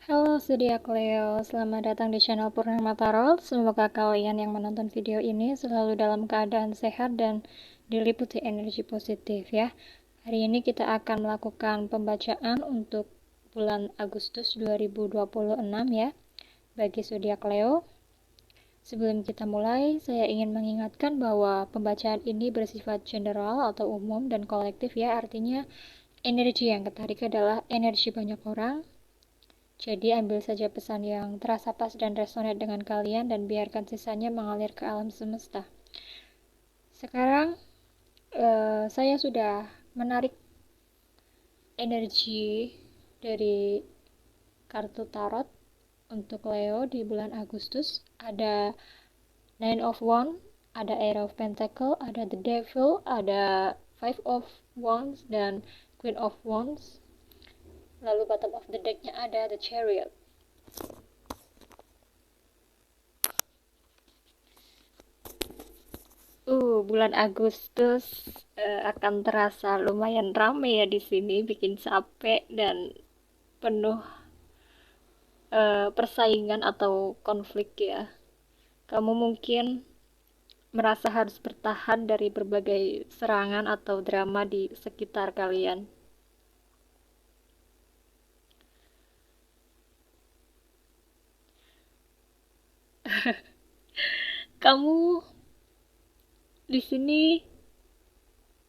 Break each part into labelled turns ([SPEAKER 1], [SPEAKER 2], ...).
[SPEAKER 1] Halo zodiak Leo, selamat datang di channel Purnama Tarot. Semoga kalian yang menonton video ini selalu dalam keadaan sehat dan diliputi energi positif ya. Hari ini kita akan melakukan pembacaan untuk bulan Agustus 2026 ya, bagi zodiak Leo. Sebelum kita mulai, saya ingin mengingatkan bahwa pembacaan ini bersifat general atau umum dan kolektif ya, artinya energi yang ketarik adalah energi banyak orang. Jadi ambil saja pesan yang terasa pas dan resonate dengan kalian dan biarkan sisanya mengalir ke alam semesta. Sekarang saya sudah menarik energi dari kartu tarot untuk Leo di bulan Agustus. Ada Nine of Wands, ada Eight of Pentacle, ada The Devil, ada Five of Wands, dan Queen of Wands. Lalu bottom of the deck-nya ada The Chariot. Bulan Agustus akan terasa lumayan rame ya di sini, bikin capek dan penuh persaingan atau konflik ya. Kamu mungkin merasa harus bertahan dari berbagai serangan atau drama di sekitar kalian. Kamu di sini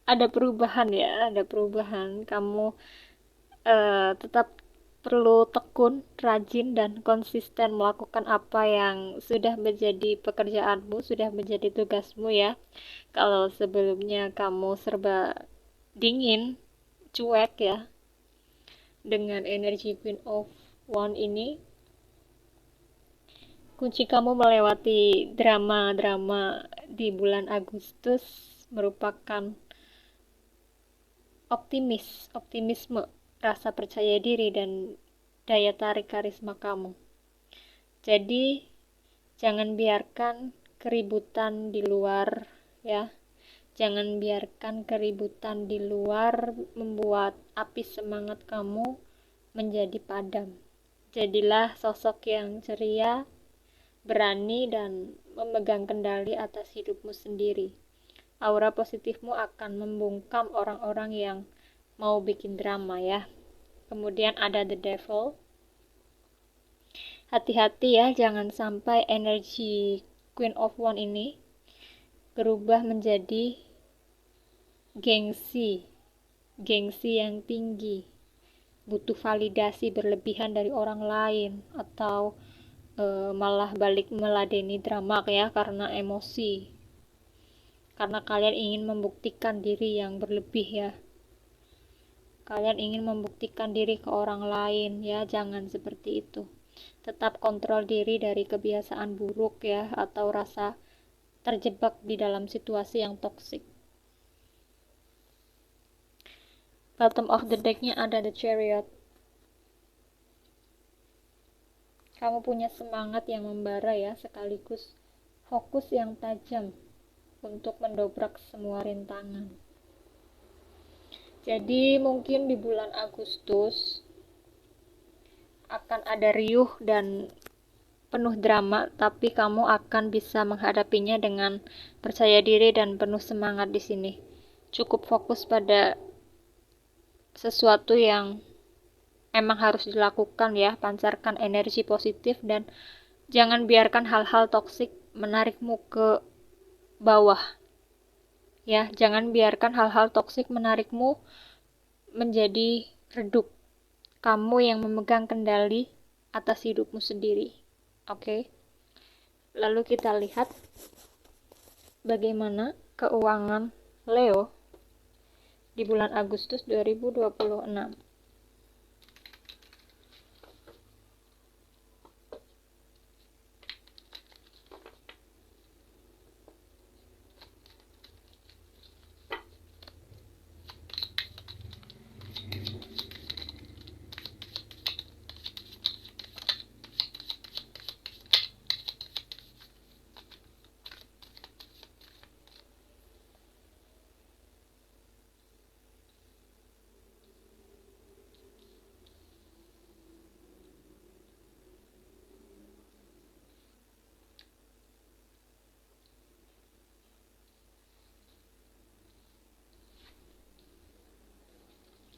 [SPEAKER 1] ada perubahan ya, ada perubahan. Kamu tetap perlu tekun, rajin, dan konsisten melakukan apa yang sudah menjadi pekerjaanmu, sudah menjadi tugasmu ya. Kalau sebelumnya kamu serba dingin, cuek ya, dengan energi Queen of Wands ini, kunci kamu melewati drama-drama di bulan Agustus merupakan optimisme, rasa percaya diri, dan daya tarik karisma kamu. Jadi, jangan biarkan keributan di luar ya. Jangan biarkan keributan di luar membuat api semangat kamu menjadi padam. Jadilah sosok yang ceria, berani, dan memegang kendali atas hidupmu sendiri. Aura positifmu akan membungkam orang-orang yang mau bikin drama ya. Kemudian ada The Devil. Hati-hati ya, jangan sampai energi Queen of Wands ini berubah menjadi gengsi, gengsi yang tinggi, butuh validasi berlebihan dari orang lain, atau malah balik meladeni drama ya karena emosi, karena kalian ingin membuktikan diri yang berlebih ya. Kalian ingin membuktikan diri ke orang lain ya, jangan seperti itu. Tetap kontrol diri dari kebiasaan buruk ya, atau rasa terjebak di dalam situasi yang toksik. Bottom of the deck-nya ada The Chariot. Kamu punya semangat yang membara ya, sekaligus fokus yang tajam untuk mendobrak semua rintangan. Jadi mungkin di bulan Agustus akan ada riuh dan penuh drama, tapi kamu akan bisa menghadapinya dengan percaya diri dan penuh semangat di sini. Cukup fokus pada sesuatu yang emang harus dilakukan ya, pancarkan energi positif dan jangan biarkan hal-hal toksik menarikmu ke bawah. Ya, jangan biarkan hal-hal toksik menarikmu menjadi redup. Kamu yang memegang kendali atas hidupmu sendiri. Oke. Lalu kita lihat bagaimana keuangan Leo di bulan Agustus 2026.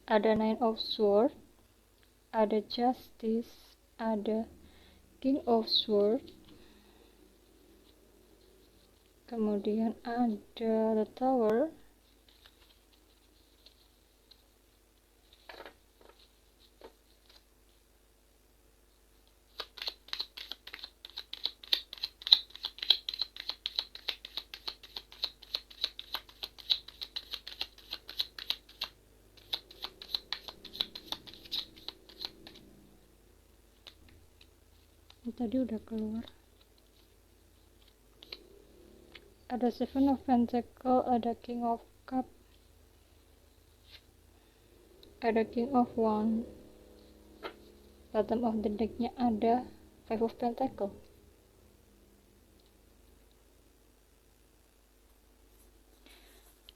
[SPEAKER 1] ada Nine of Swords, ada Justice, ada King of Swords, kemudian ada The Tower, tadi udah keluar, ada Seven of Pentacles, ada King of Cup, ada King of Wand, bottom of the decknya ada Five of Pentacles.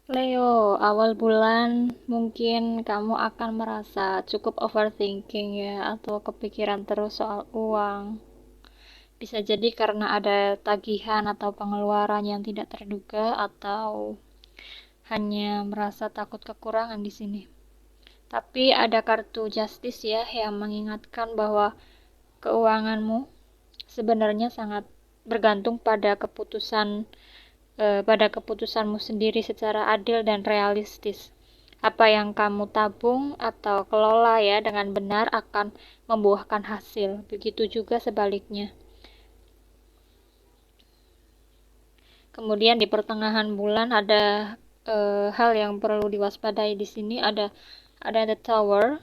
[SPEAKER 1] Leo, awal bulan mungkin kamu akan merasa cukup overthinking ya, atau kepikiran terus soal uang. Bisa jadi karena ada tagihan atau pengeluaran yang tidak terduga, atau hanya merasa takut kekurangan di sini. Tapi ada kartu Justice ya, yang mengingatkan bahwa keuanganmu sebenarnya sangat bergantung pada keputusanmu sendiri secara adil dan realistis. Apa yang kamu tabung atau kelola ya dengan benar akan membuahkan hasil. Begitu juga sebaliknya. Kemudian di pertengahan bulan ada hal yang perlu diwaspadai di sini, ada The Tower,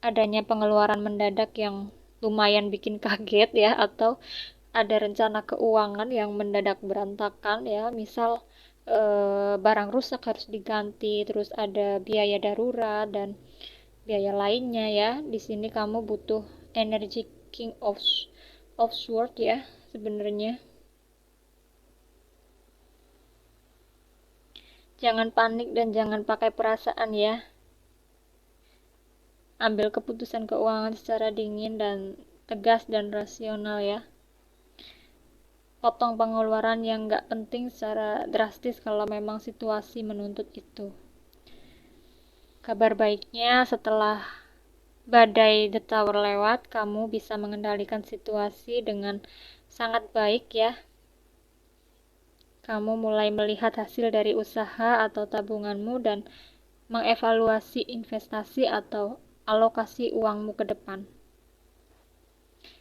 [SPEAKER 1] adanya pengeluaran mendadak yang lumayan bikin kaget ya, atau ada rencana keuangan yang mendadak berantakan ya, misal barang rusak harus diganti, terus ada biaya darurat dan biaya lainnya ya. Di sini kamu butuh energi King of Swords ya sebenarnya. Jangan panik dan jangan pakai perasaan ya. Ambil keputusan keuangan secara dingin dan tegas dan rasional ya. Potong pengeluaran yang nggak penting secara drastis kalau memang situasi menuntut itu. Kabar baiknya setelah badai The Tower lewat, kamu bisa mengendalikan situasi dengan sangat baik ya. Kamu mulai melihat hasil dari usaha atau tabunganmu dan mengevaluasi investasi atau alokasi uangmu ke depan.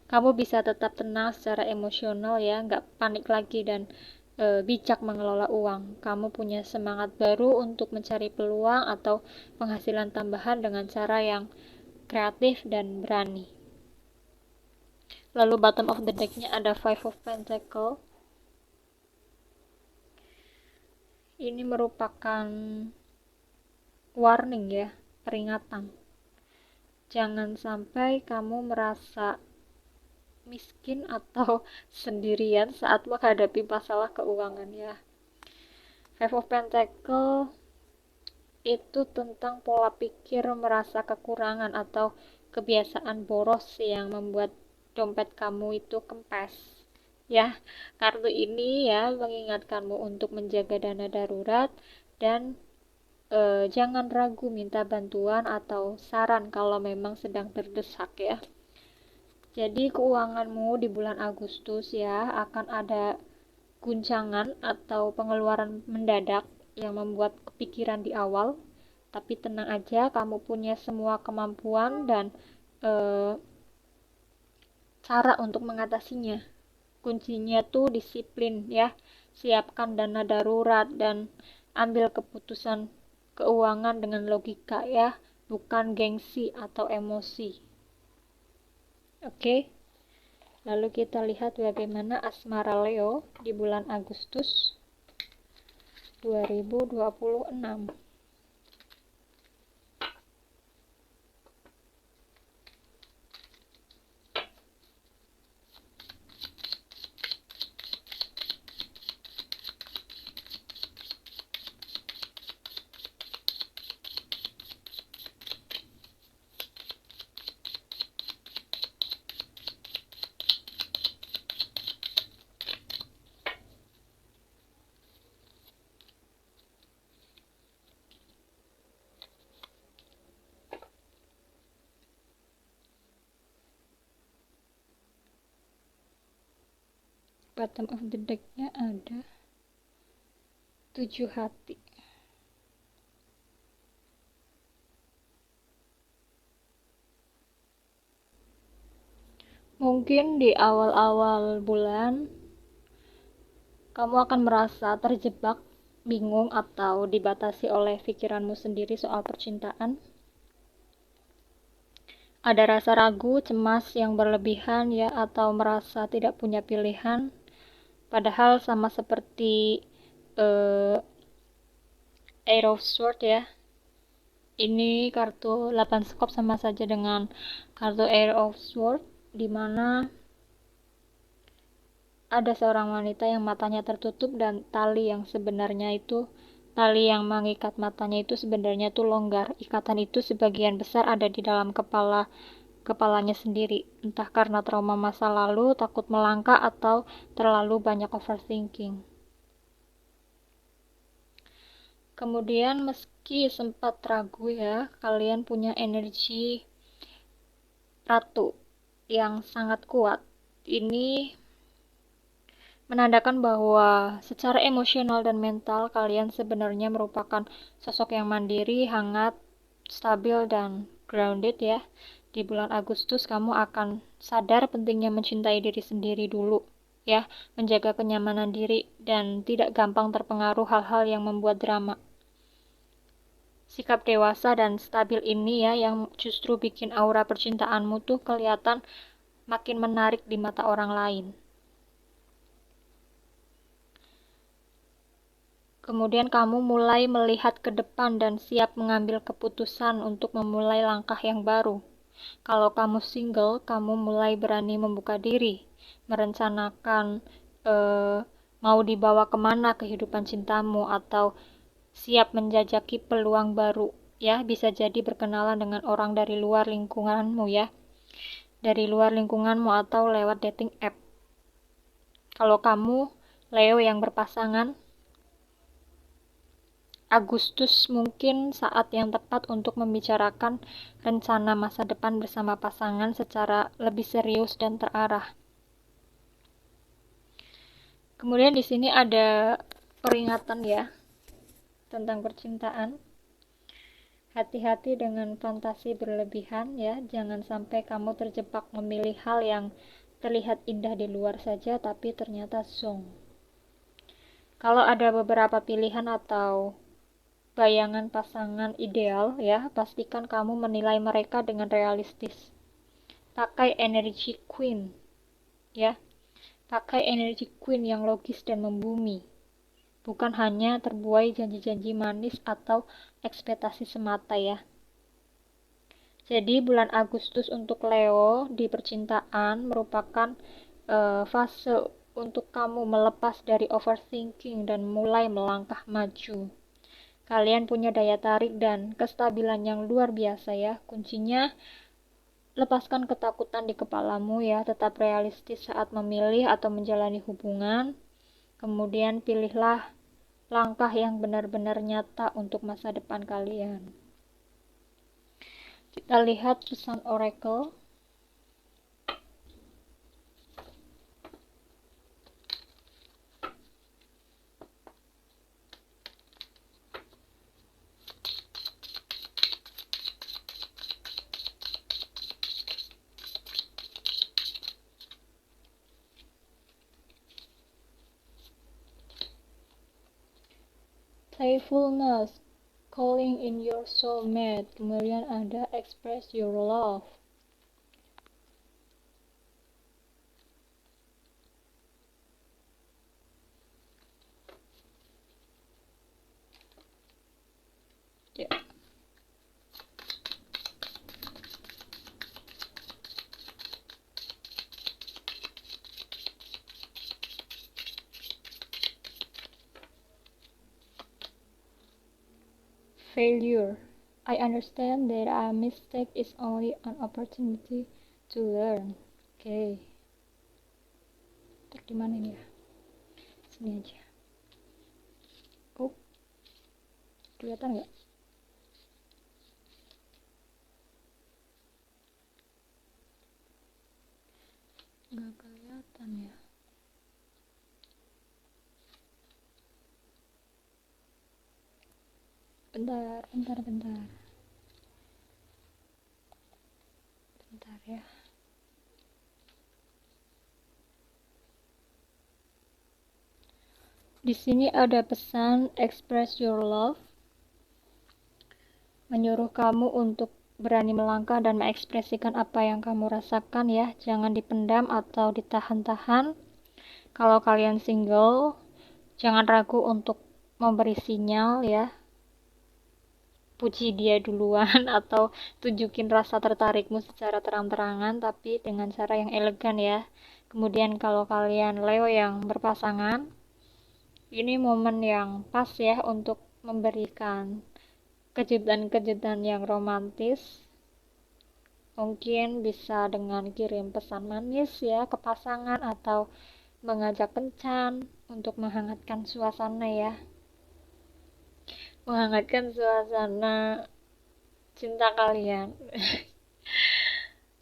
[SPEAKER 1] Kamu bisa tetap tenang secara emosional ya, nggak panik lagi dan bijak mengelola uang. Kamu punya semangat baru untuk mencari peluang atau penghasilan tambahan dengan cara yang kreatif dan berani. Lalu bottom of the deck-nya ada Five of Pentacles. Ini merupakan warning ya, peringatan. Jangan sampai kamu merasa miskin atau sendirian saat menghadapi masalah keuangan ya. Five of Pentacles itu tentang pola pikir merasa kekurangan atau kebiasaan boros yang membuat dompet kamu itu kempes. Ya, kartu ini ya mengingatkanmu untuk menjaga dana darurat dan jangan ragu minta bantuan atau saran kalau memang sedang terdesak ya. Jadi keuanganmu di bulan Agustus ya akan ada guncangan atau pengeluaran mendadak yang membuat kepikiran di awal. Tapi tenang aja, kamu punya semua kemampuan dan cara untuk mengatasinya. Kuncinya tuh disiplin ya. Siapkan dana darurat dan ambil keputusan keuangan dengan logika ya, bukan gengsi atau emosi. Oke. Lalu kita lihat bagaimana asmara Leo di bulan Agustus 2026. bottom of the deck-nya ada 7 hati. Mungkin di awal-awal bulan kamu akan merasa terjebak, bingung, atau dibatasi oleh pikiranmu sendiri soal percintaan. Ada rasa ragu, cemas yang berlebihan ya, atau merasa tidak punya pilihan. Padahal sama seperti Eight of Swords ya. Ini kartu 8 skop sama saja dengan kartu Eight of Swords, di mana ada seorang wanita yang matanya tertutup dan tali yang mengikat matanya itu sebenarnya tuh longgar. Ikatan itu sebagian besar ada di dalam kepalanya sendiri, entah karena trauma masa lalu, takut melangkah, atau terlalu banyak overthinking. Kemudian meski sempat ragu ya, kalian punya energi ratu yang sangat kuat. Ini menandakan bahwa secara emosional dan mental kalian sebenarnya merupakan sosok yang mandiri, hangat, stabil, dan grounded ya. Di bulan Agustus kamu akan sadar pentingnya mencintai diri sendiri dulu ya, menjaga kenyamanan diri dan tidak gampang terpengaruh hal-hal yang membuat drama. Sikap dewasa dan stabil ini ya yang justru bikin aura percintaanmu tuh kelihatan makin menarik di mata orang lain. Kemudian kamu mulai melihat ke depan dan siap mengambil keputusan untuk memulai langkah yang baru. Kalau kamu single, kamu mulai berani membuka diri, merencanakan mau dibawa kemana kehidupan cintamu, atau siap menjajaki peluang baru. Ya, bisa jadi berkenalan dengan orang dari luar lingkunganmu ya. Dari luar lingkunganmu atau lewat dating app. Kalau kamu Leo yang berpasangan, Agustus mungkin saat yang tepat untuk membicarakan rencana masa depan bersama pasangan secara lebih serius dan terarah. Kemudian di sini ada peringatan ya tentang percintaan. Hati-hati dengan fantasi berlebihan ya, jangan sampai kamu terjebak memilih hal yang terlihat indah di luar saja tapi ternyata zonk. Kalau ada beberapa pilihan atau bayangan pasangan ideal ya, pastikan kamu menilai mereka dengan realistis. Pakai energi queen ya. Pakai energi queen yang logis dan membumi. Bukan hanya terbuai janji-janji manis atau ekspektasi semata ya. Jadi bulan Agustus untuk Leo di percintaan merupakan fase untuk kamu melepas dari overthinking dan mulai melangkah maju. Kalian punya daya tarik dan kestabilan yang luar biasa ya. Kuncinya lepaskan ketakutan di kepalamu ya, tetap realistis saat memilih atau menjalani hubungan. Kemudian pilihlah langkah yang benar-benar nyata untuk masa depan kalian. Kita lihat pesan oracle. Playfulness, calling in your soulmate. Kemudian ada express your love. Ya. Failure. I understand that a mistake is only an opportunity to learn. Oke. Di mana ini ya? Sini aja. Oh, kelihatan nggak? Nggak kelihatan ya. Bentar ya. Di sini ada pesan express your love, menyuruh kamu untuk berani melangkah dan mengekspresikan apa yang kamu rasakan ya, jangan dipendam atau ditahan-tahan. Kalau kalian single, jangan ragu untuk memberi sinyal ya, puji dia duluan atau tunjukin rasa tertarikmu secara terang-terangan tapi dengan cara yang elegan ya. Kemudian kalau kalian Leo yang berpasangan, ini momen yang pas ya untuk memberikan kejutan-kejutan yang romantis. Mungkin bisa dengan kirim pesan manis ya ke pasangan atau mengajak kencan untuk menghangatkan suasana ya. Menghangatkan suasana cinta kalian.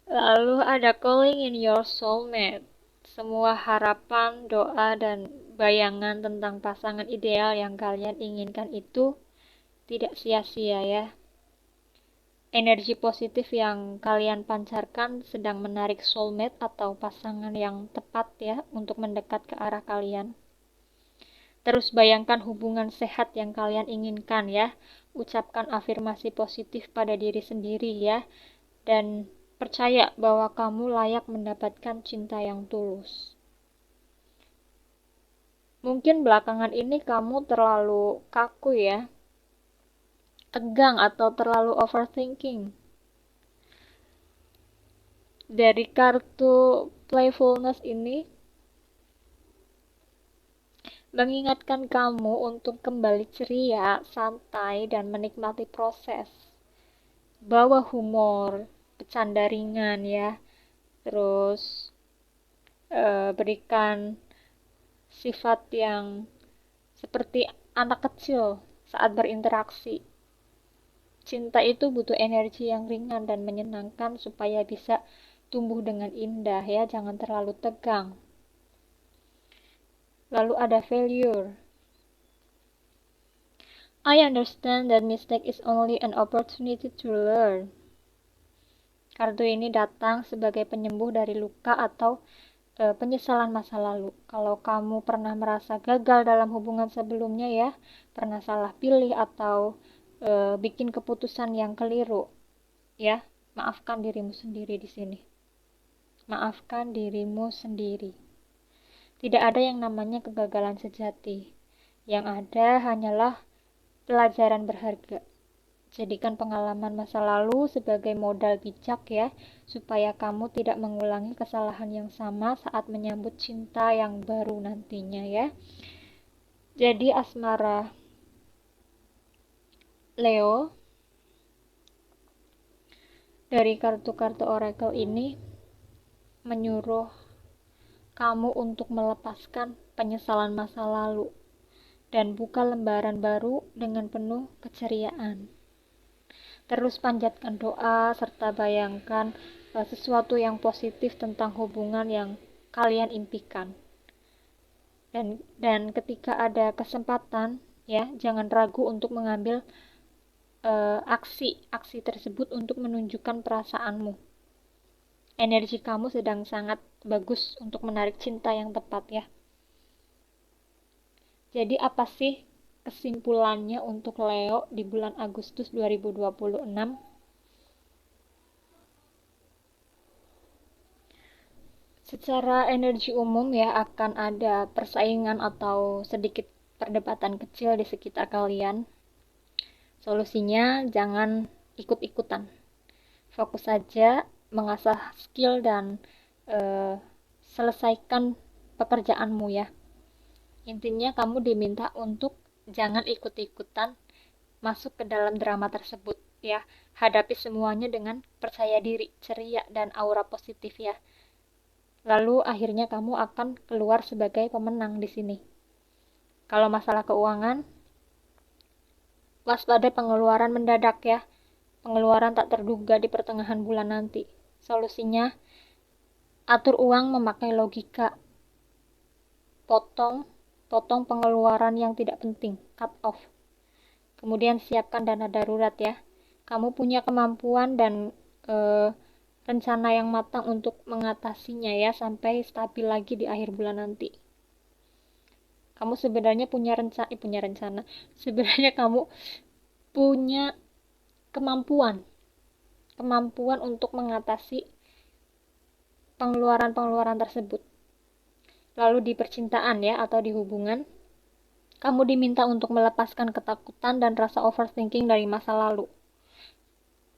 [SPEAKER 1] Lalu ada calling in your soulmate. Semua harapan, doa, dan bayangan tentang pasangan ideal yang kalian inginkan itu tidak sia-sia ya. Energi positif yang kalian pancarkan sedang menarik soulmate atau pasangan yang tepat ya untuk mendekat ke arah kalian. Terus bayangkan hubungan sehat yang kalian inginkan ya. Ucapkan afirmasi positif pada diri sendiri ya. Dan percaya bahwa kamu layak mendapatkan cinta yang tulus. Mungkin belakangan ini kamu terlalu kaku ya, tegang atau terlalu overthinking. Dari kartu playfulness ini mengingatkan kamu untuk kembali ceria, santai, dan menikmati proses. Bawa humor, bercanda ringan ya, terus berikan sifat yang seperti anak kecil saat berinteraksi. Cinta itu butuh energi yang ringan dan menyenangkan supaya bisa tumbuh dengan indah ya, jangan terlalu tegang. Lalu ada failure. I understand that mistake is only an opportunity to learn. Kartu ini datang sebagai penyembuh dari luka atau penyesalan masa lalu. Kalau kamu pernah merasa gagal dalam hubungan sebelumnya ya, pernah salah pilih atau bikin keputusan yang keliru, ya, maafkan dirimu sendiri di sini. Maafkan dirimu sendiri. Tidak ada yang namanya kegagalan sejati. Yang ada hanyalah pelajaran berharga. Jadikan pengalaman masa lalu sebagai modal bijak ya, supaya kamu tidak mengulangi kesalahan yang sama saat menyambut cinta yang baru nantinya ya. Jadi asmara Leo, dari kartu-kartu oracle ini menyuruh kamu untuk melepaskan penyesalan masa lalu dan buka lembaran baru dengan penuh keceriaan. Terus panjatkan doa serta bayangkan sesuatu yang positif tentang hubungan yang kalian impikan. Dan ketika ada kesempatan ya, jangan ragu untuk mengambil aksi tersebut untuk menunjukkan perasaanmu. Energi kamu sedang sangat bagus untuk menarik cinta yang tepat ya. Jadi apa sih kesimpulannya untuk Leo di bulan Agustus 2026? Secara energi umum ya, akan ada persaingan atau sedikit perdebatan kecil di sekitar kalian. Solusinya jangan ikut-ikutan. Fokus saja mengasah skill dan selesaikan pekerjaanmu ya. Intinya kamu diminta untuk jangan ikut-ikutan masuk ke dalam drama tersebut ya. Hadapi semuanya dengan percaya diri, ceria, dan aura positif ya. Lalu akhirnya kamu akan keluar sebagai pemenang di sini. Kalau masalah keuangan, waspada pengeluaran mendadak ya. Pengeluaran tak terduga di pertengahan bulan nanti. Solusinya, atur uang memakai logika. Potong pengeluaran yang tidak penting, cut off. Kemudian siapkan dana darurat ya. Kamu punya kemampuan dan rencana yang matang untuk mengatasinya ya, sampai stabil lagi di akhir bulan nanti. Kamu sebenarnya punya rencana. Sebenarnya kamu punya kemampuan untuk mengatasi pengeluaran-pengeluaran tersebut. Lalu di percintaan ya, atau di hubungan, kamu diminta untuk melepaskan ketakutan dan rasa overthinking dari masa lalu.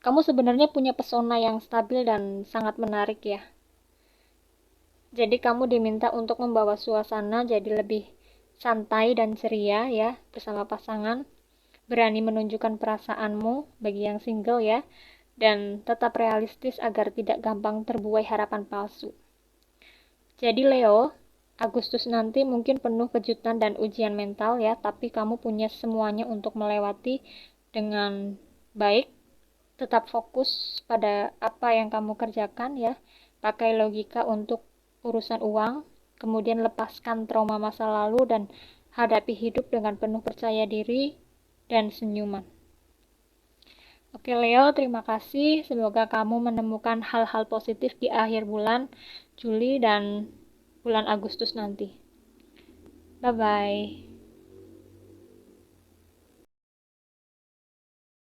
[SPEAKER 1] Kamu sebenarnya punya pesona yang stabil dan sangat menarik ya. Jadi kamu diminta untuk membawa suasana jadi lebih santai dan ceria ya bersama pasangan. Berani menunjukkan perasaanmu bagi yang single ya, dan tetap realistis agar tidak gampang terbuai harapan palsu. Jadi Leo, Agustus nanti mungkin penuh kejutan dan ujian mental ya, tapi kamu punya semuanya untuk melewati dengan baik. Tetap fokus pada apa yang kamu kerjakan ya. Pakai logika untuk urusan uang, kemudian lepaskan trauma masa lalu dan hadapi hidup dengan penuh percaya diri dan senyuman. Oke Leo, terima kasih. Semoga kamu menemukan hal-hal positif di akhir bulan Juli dan bulan Agustus nanti. Bye-bye.